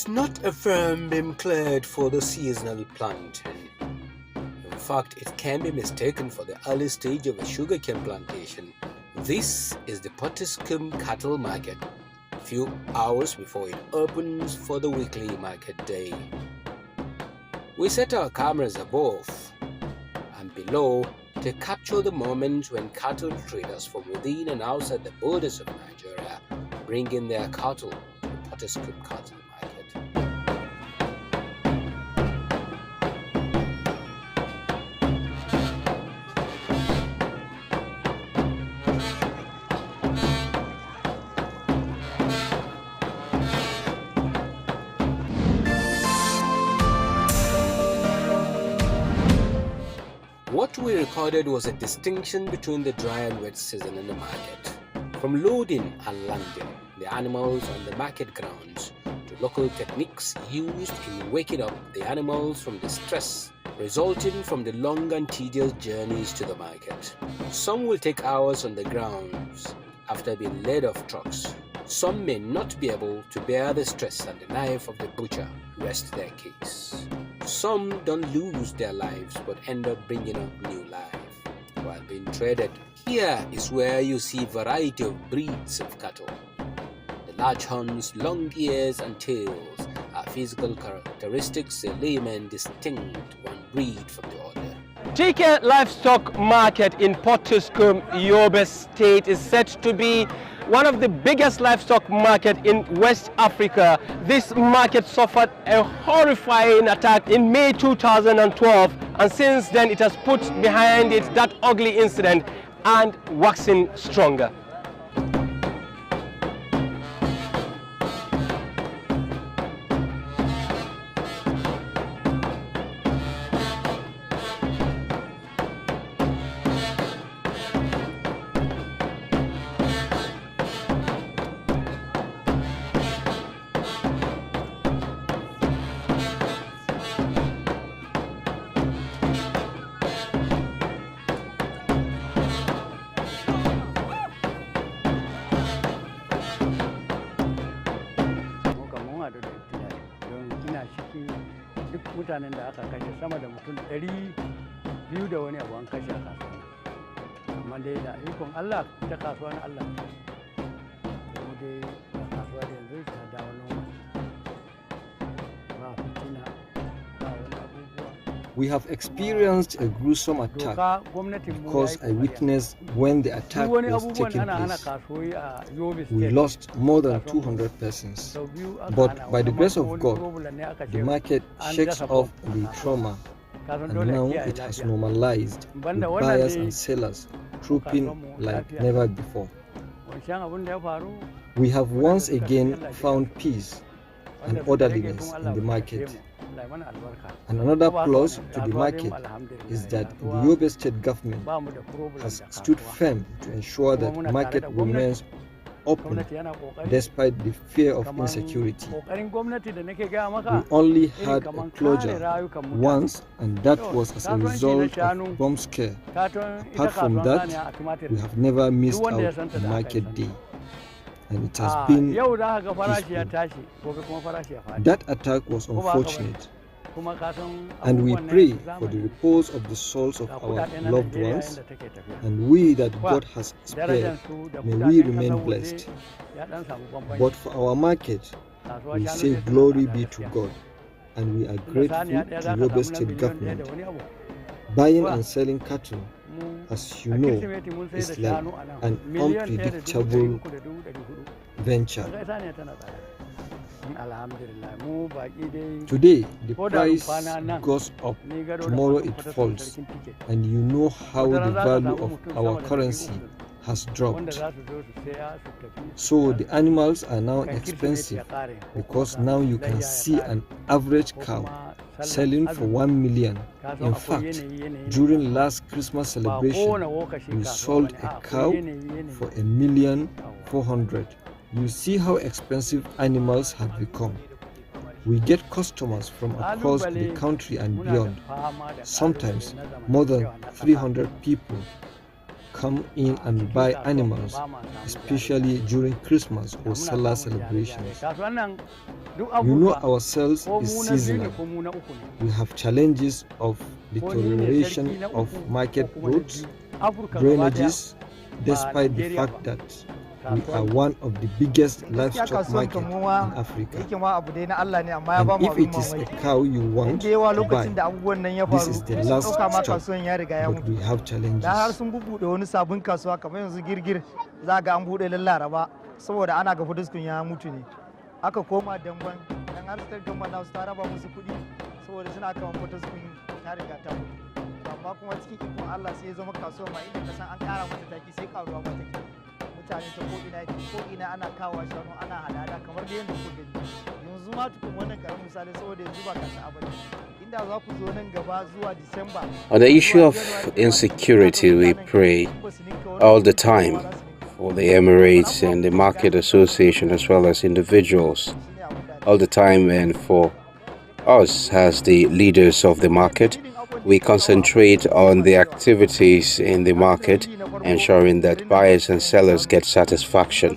is not a firm beam cleared for the seasonal planting. In fact, it can be mistaken for the early stage of a sugarcane plantation. This is the Potiskum cattle market, a few hours before it opens for the weekly market day. We set our cameras above and below to capture the moment when cattle traders from within and outside the borders of Nigeria bring in their cattle to the Potiskum cattle market. What we recorded was a distinction between the dry and wet season in the market. From loading and landing the animals on the market grounds to local techniques used in waking up the animals from the stress resulting from the long and tedious journeys to the market. Some will take hours on the grounds after being led off trucks. Some may not be able to bear the stress and the knife of the butcher rest their case. Some don't lose their lives but end up bringing up new life while being traded. Here is where you see variety of breeds of cattle. The large horns, long ears and tails are physical characteristics a layman distinct one breed from the other. TK Livestock Market in Potiskum, Yobe State is set to be one of the biggest livestock market in West Africa. This market suffered a horrifying attack in May 2012, and since then it has put behind it that ugly incident and waxing stronger. duk mutanen da aka kashe sama da mutum 200 da wani abu an kashe a kasuwa, amma dai da ikon Allah ta kasuwa na Allah kuma dai kasuwa da yanzu ta dawo noma ba fitina ba wani abubuwa. We have experienced a gruesome attack because I witnessed when the attack was taking place. We lost more than 200 persons. But by the grace of God, the market shakes off the trauma, and now it has normalized with buyers and sellers trooping like never before. We have once again found peace and orderliness in the market. And another plus to the market is that the Yobe State government has stood firm to ensure that the market remains open despite the fear of insecurity. We only had a closure once, and that was as a result of bomb scare. Apart from that, we have never missed out a market day, and it has been peaceful. That attack was unfortunate, and we pray for the repose of the souls of our loved ones, and we that God has spared, may we remain blessed. But for our market, we say glory be to God, and we are grateful to Yobe State government. Buying and selling cattle, as you know, is like an unpredictable venture. Today the price goes up, tomorrow it falls, and you know how the value of our currency has dropped. So the animals are now expensive, because now you can see an average cow selling for 1 million. In fact, during last Christmas celebration, we sold a cow for 1,400,000. You see how expensive animals have become. We get customers from across the country and beyond, sometimes more than 300 people. come in and buy animals, especially during Christmas or Salah celebrations. You know our sales is seasonal. We have challenges of deterioration of market roads, drainages, despite the fact that we are one of the biggest livestock markets in Africa. And if it is a cow you want to buy, this is the last stop, but we have challenges. Aka koma damban dan har state government na su ta raba musu kuɗi saboda suna kan Potiskum ta riga ta mutu. Amma kuma cikin ikon Allah sai ya zama kasuwa ma inda ka san an ƙara mata taki sai karuwa ma take. Mutane ta ko ina ana kawo shanu ana hada kamar da yanda kuke gani. Yanzu ma tukun wannan karamin misali saboda yanzu ba kasa abadi. Inda za ku zo nan gaba zuwa December. On the issue of insecurity, we pray all the time for the Emirates and the Market Association as well as individuals all the time, and for us as the leaders of the market, we concentrate on the activities in the market, ensuring that buyers and sellers get satisfaction.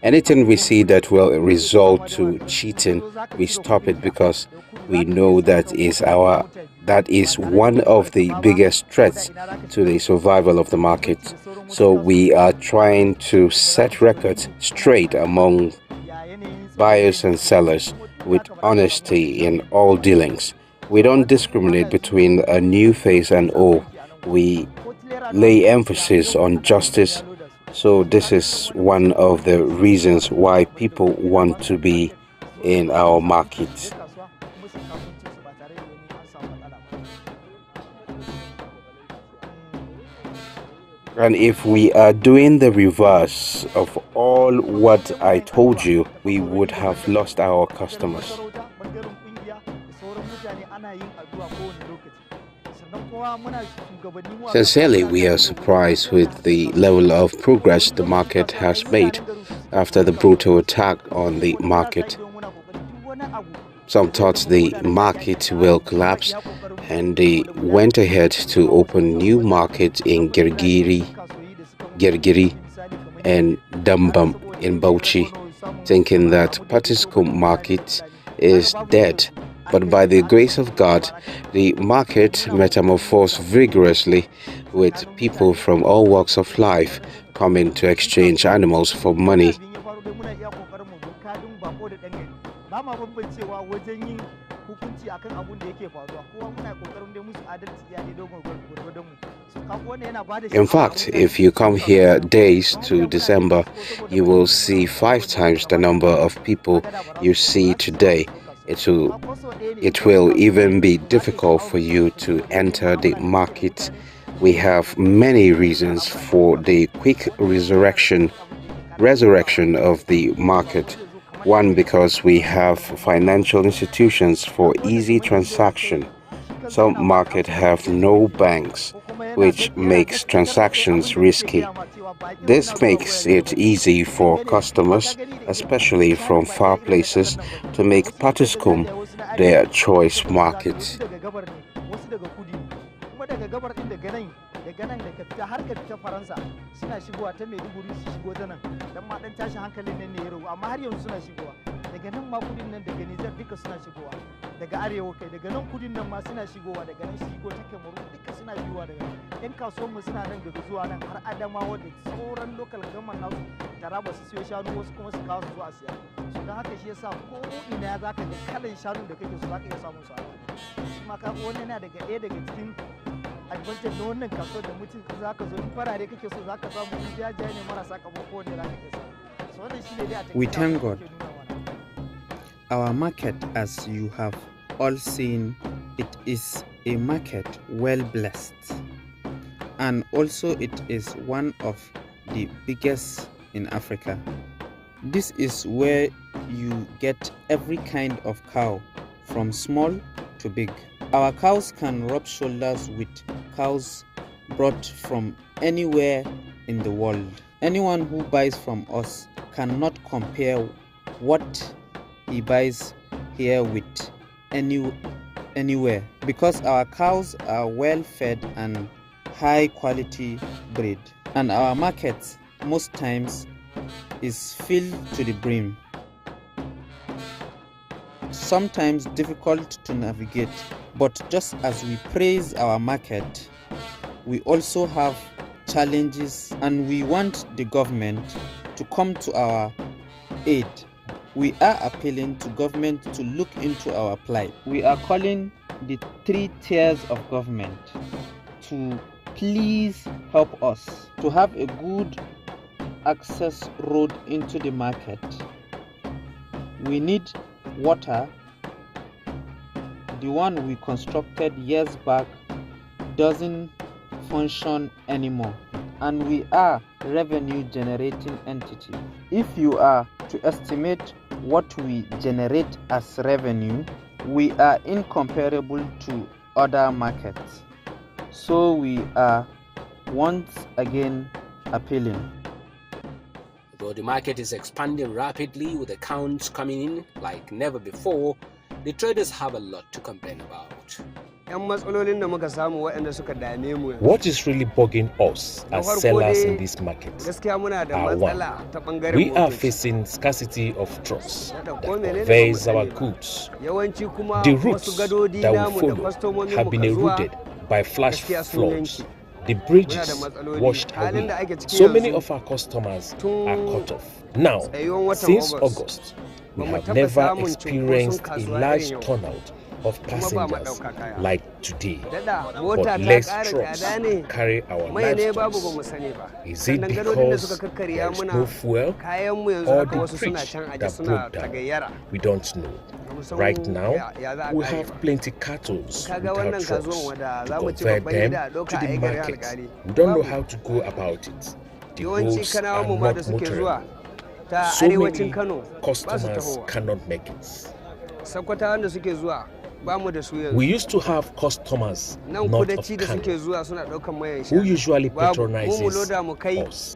Anything we see that will result to cheating, we stop it, because we know that is one of the biggest threats to the survival of the market. So we are trying to set records straight among buyers and sellers with honesty in all dealings. We don't discriminate between a new face and old. We lay emphasis on justice. So this is one of the reasons why people want to be in our market. And if we are doing the reverse of all what I told you, we would have lost our customers. Sincerely, we are surprised with the level of progress the market has made after the brutal attack on the market. Some thought the market will collapse, and they went ahead to open new markets in Girgiri and Dambam in Bauchi, thinking that Potiskum market is dead. But by the grace of God, the market metamorphosed vigorously, with people from all walks of life coming to exchange animals for money. In fact, if you come here days to December, you will see 5 times the number of people you see today. It will even be difficult for you to enter the market. We have many reasons for the quick resurrection of the market. One, because we have financial institutions for easy transaction. Some markets have no banks, which makes transactions risky. This makes it easy for customers, especially from far places, to make Potiskum their choice market. daga nan da ka fita har ka fita Faransa suna shigowa ta Maiduguri su shigo ta nan dan ma dan tashin hankalin nan ne ya ragu amma har yanzu suna shigowa daga nan ma kudin nan daga Niger duka suna shigowa daga arewa kai daga nan kudin nan ma suna shigowa daga nan shigo ta Kamaru duka suna shigowa daga nan yan kasuwan mu suna nan daga zuwa nan har Adamawa da sauran local government nasu Taraba su siyo shanu wasu kuma su kawo su zo a siya so dan haka shi yasa ko ina zaka ga kalan shanun da kake so zaka iya samun su a kuma ka wannan yana daga ɗaya daga cikin advantage na wannan kasuwar da mutum zaka zo in farare kake so zaka samu in jajaye ne marasa kabo ko ne zaka iya samu so wannan shine dai a we thank God. Our market, as you have all seen, it is a market well blessed, and also it is one of the biggest in Africa. This is where you get every kind of cow, from small to big. Our cows can rub shoulders with cows brought from anywhere in the world. Anyone who buys from us cannot compare what he buys here with anywhere, because our cows are well fed and high quality breed. and our market most times is filled to the brim. Sometimes difficult to navigate, but just as we praise our market, we also have challenges, and we want the government to come to our aid. We are appealing to government to look into our plight. We are calling the 3 tiers of government to please help us to have a good access road into the market. We need water. The one we constructed years back doesn't function anymore, and we are revenue generating entity. If you are to estimate what we generate as revenue, we are incomparable to other markets. So we are once again appealing. Though the market is expanding rapidly with accounts coming in like never before, the traders have a lot to complain about. What is really bugging us as sellers in this market are one, we are facing scarcity of trucks that conveys our goods. The routes that we follow have been eroded by flash floods. The bridges washed away. So many of our customers are cut off. Now, since August, we have never experienced a large turnout of passengers like today, but less trucks carry our livestock. Is it because there is no fuel or the bridge that broke down? We don't know. Right now, we have plenty cattle without trucks to convert them to the market. We don't know how to go about it. The roads are not motorable. So many customers cannot make it. We used to have customers not of Kano, who usually patronizes us.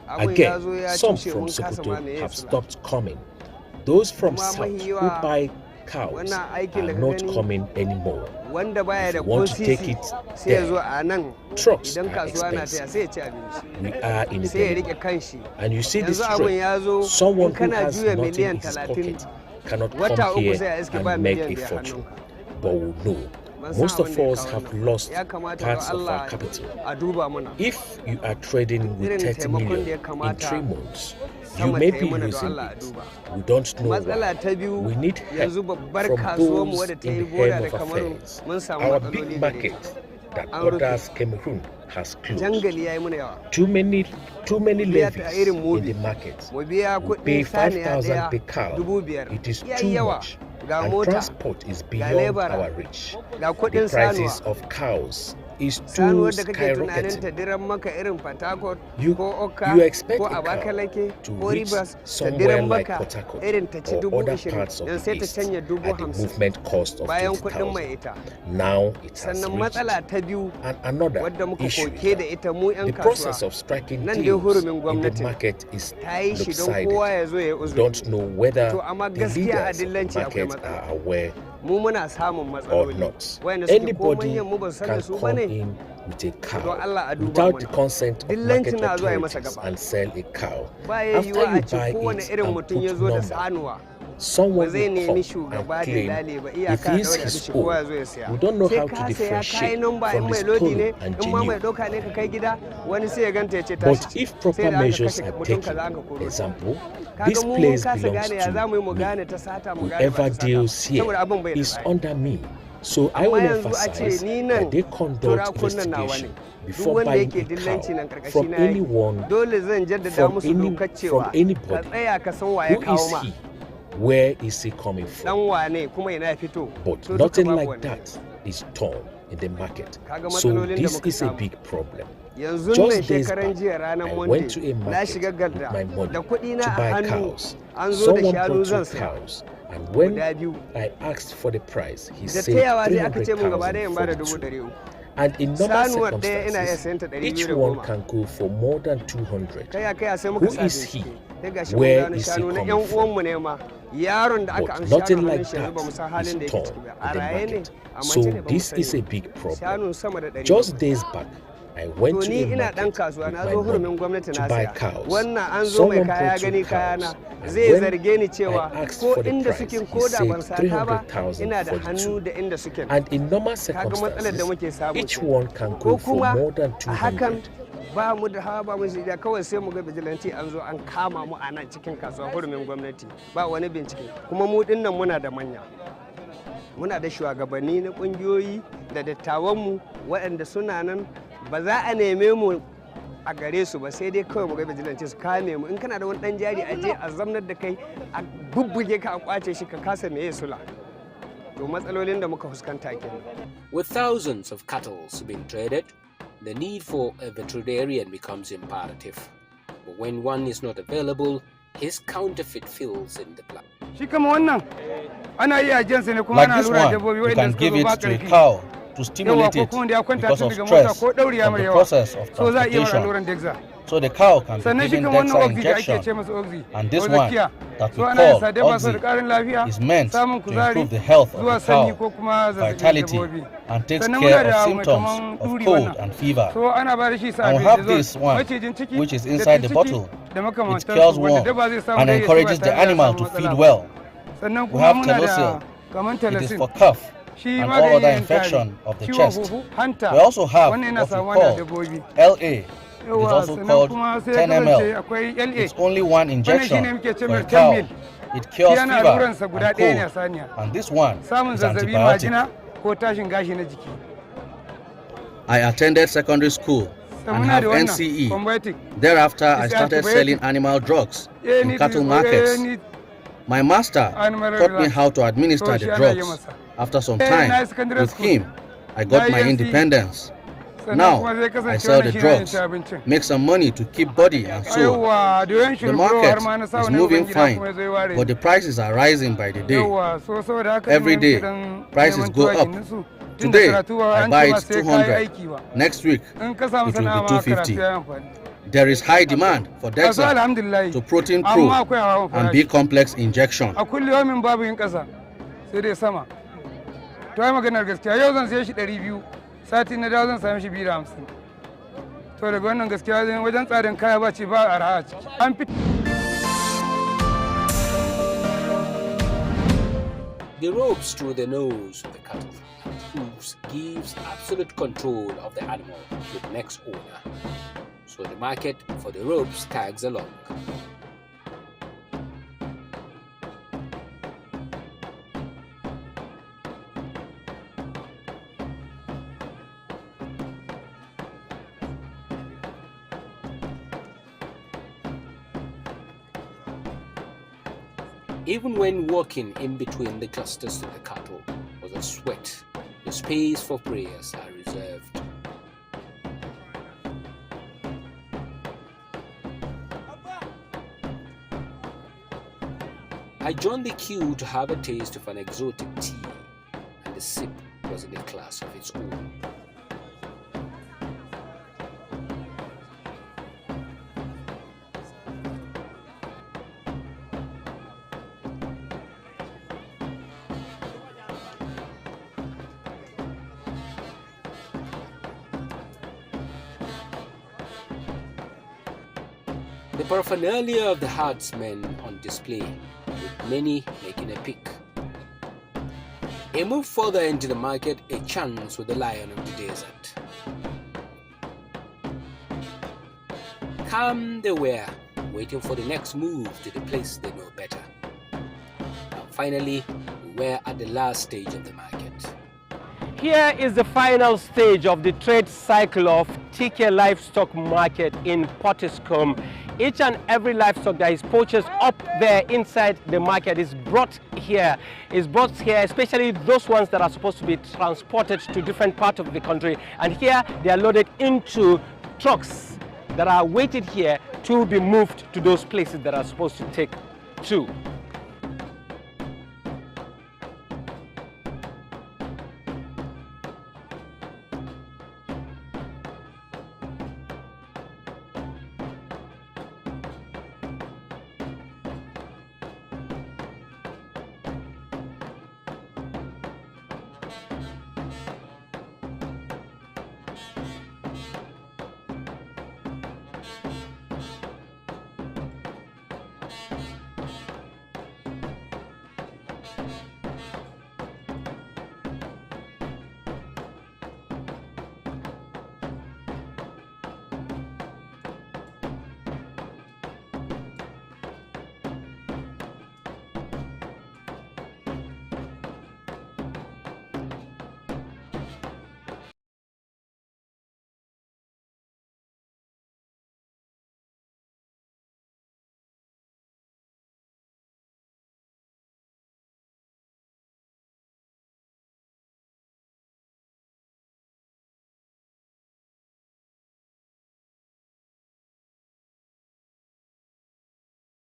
Again, some from Sokoto have stopped coming. Those from South who buy cows are not coming anymore. If you want to take it there, trucks are expensive. We are in a dilemma. And you see this trend, someone who has nothing in his pocket cannot come here and make a fortune. But we know most of us have lost parts of our capital. If you are trading with 30 million in 3 months, you may be losing it. We don't know why. We need help from those in the helm of affairs. Our big market that others Cameroon has closed. Too many levies in the market. We pay 5,000 per cow. It is too much. And transport is beyond our reach. The prices of cows is too skyrocketing. You expect a cow to reach somewhere like Potiskum or other parts of the east at the movement cost of 20,000. Now it has reached. And another issue is that the process of striking deals in the market is lopsided. We don't know whether the leaders of the market are aware or not. Anybody can come in with a cow without the consent of market authorities and sell a cow. After you buy it and put number, someone will come and claim if he is his own. We don't know how to differentiate from the stolen and genuine. But if proper measures are taken, example, this place belongs to me. Whoever deals here is under me. So I will emphasize that they conduct investigation before buying a cow from anyone, from anybody. Who is he? Where is he coming from? But nothing like that is done in the market. So this is a big problem. Just days back, I went to a market with my money to buy cows. Someone brought 2 cows, and when I asked for the price, he said 300,000 for the 2. And in normal circumstances, each one can go for more than 200. Who is he? Where is he coming from? But nothing like that is done in the market. So this is a big problem. Just days back, I went to a market with my money to buy cows. Someone brought 2 cows, and when I asked for the price, he said 300,000 for the 2. And in normal circumstances, each one can go for more than 200. Ba mu da hawa ba mu shi da kawai sai mu ga vigilante an zo an kama mu a nan cikin kasuwa hurumin gwamnati ba wani bincike kuma mu dinnan muna da manya muna da shugabanni na kungiyoyi da dattawan mu waɗanda suna nan ba za a neme mu a gare su ba sai dai kawai mu ga vigilante su kame mu in kana da wani dan jari a je a zamnar da kai a bubbuge ka a kwace shi ka kasa meye sula to matsalolin da muka fuskanta kenan. With thousands of cattle being traded, the need for a veterinarian becomes imperative. But when one is not available, his counterfeit fills in the blank. Like this one, you can give it to a cow to stimulate it because of stress from the process of transportation. So the cow can be given DEXA injection. And this one that we call Oxy is meant to improve the health of the cow, vitality, and takes care of symptoms of cold and fever. And we have this one, which is inside the bottle. It cures warm and encourages the animal to feed well. We have Telosil. It is for cough and all other infection of the chest. We also have what we call LA. It is also called 10 ml. It's only one injection for a cow. It cures fever and cold. And this one is antibiotic. I attended secondary school and have NCE. Thereafter, I started selling animal drugs in cattle markets. My master taught me how to administer the drugs. After some time with him, I got my independence. Now, I sell the drugs, make some money to keep body and soul. The market is moving fine, but the prices are rising by the day. Every day, prices go up. Today, I buy it 200. Next week, it will be 250. There is high demand for DEXA to protein pro and B complex injection. Sati na dawo zan same shi 250 to daga wannan gaskiya wajen tsarin kaya ba ce ba arha an fit. The ropes through the nose of the cattle and hooves gives absolute control of the animal to the next owner, so the market for the ropes tags along. Even when walking in between the clusters of the cattle was a sweat, the space for prayers are reserved. I joined the queue to have a taste of an exotic tea, and the sip was in a class of its own. The paraphernalia of the herdsmen on display, with many making a pick. A move further into the market, a chance with the lion of the desert. Calm they were, waiting for the next move to the place they know better. And finally, we were at the last stage of the market. Here is the final stage of the trade cycle of TK Livestock Market in Potiskum. Each and every livestock that is purchased up there inside the market is brought here. Especially those ones that are supposed to be transported to different parts of the country. And here they are loaded into trucks that are waited here to be moved to those places that are supposed to take to.